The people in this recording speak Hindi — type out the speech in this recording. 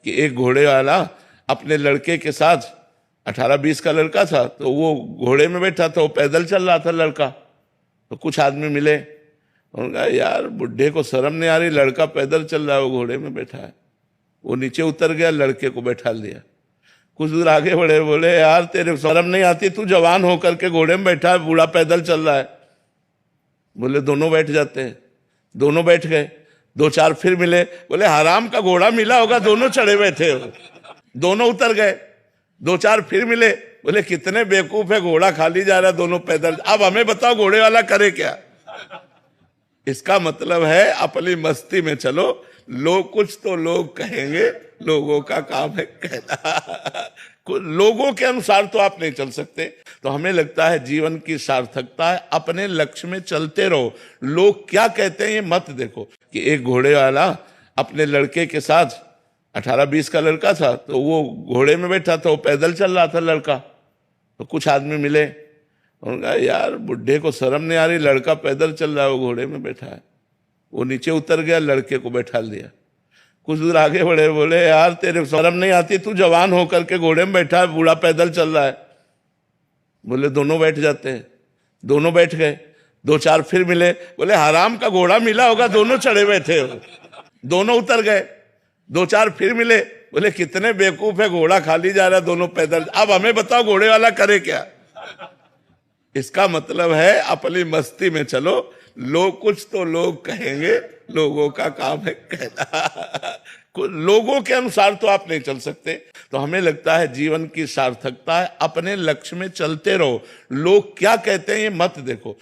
कि एक घोड़े वाला अपने लड़के के साथ 18-20 का लड़का था, तो वो घोड़े में बैठा था, वो पैदल चल रहा था लड़का। तो कुछ आदमी मिले, उन्होंने कहा यार बुढ़े को शर्म नहीं आ रही, लड़का पैदल चल रहा है, वो घोड़े में बैठा है। वो नीचे उतर गया, लड़के को बैठा लिया। कुछ दूर आगे बढ़े, बोले यार तेरे शर्म नहीं आती, तू जवान होकर के घोड़े में बैठा है, बूढ़ा पैदल चल रहा है। बोले दोनों बैठ जाते हैं। दोनों बैठ गए। 2-4 फिर मिले, बोले हराम का घोड़ा मिला होगा, दोनों चढ़े बैठे हो। दोनों उतर गए। 2-4 फिर मिले, बोले कितने बेवकूफ है, घोड़ा खाली जा रहा है, दोनों पैदल। अब हमें बताओ घोड़े वाला करे क्या? इसका मतलब है अपनी मस्ती में चलो, लोग कुछ तो लोग कहेंगे, लोगों का काम है कहना। लोगों के अनुसार तो आप नहीं चल सकते। तो हमें लगता है जीवन की सार्थकता है अपने लक्ष्य में चलते रहो। लोग क्या कहते हैं ये मत देखो। कि एक घोड़े वाला अपने लड़के के साथ 18-20 का लड़का था, तो वो घोड़े में बैठा था, वो पैदल चल रहा था लड़का। तो कुछ आदमी मिले, उन्होंने कहा यार बुढ़े को शर्म नहीं आ रही, लड़का पैदल चल रहा है, वो घोड़े में बैठा है। वो नीचे उतर गया, लड़के को बैठा लिया। कुछ दूर आगे बढ़े, बोले यार तेरे शर्म नहीं आती, तू जवान होकर के घोड़े में बैठा है, बूढ़ा पैदल चल रहा है। बोले दोनों बैठ जाते हैं। दोनों बैठ गए। 2-4 फिर मिले, बोले हराम का घोड़ा मिला होगा, दोनों चढ़े बैठे हो। दोनों उतर गए। 2-4 फिर मिले, बोले कितने बेवकूफ है, घोड़ा खाली जा रहा है, दोनों पैदल। अब हमें बताओ घोड़े वाला करे क्या? इसका मतलब है अपनी मस्ती में चलो, लोग कुछ तो लोग कहेंगे, लोगों का काम है कहना। लोगों के अनुसार तो आप नहीं चल सकते। तो हमें लगता है जीवन की सार्थकता है अपने लक्ष्य में चलते रहो। लोग क्या कहते हैं ये मत देखो।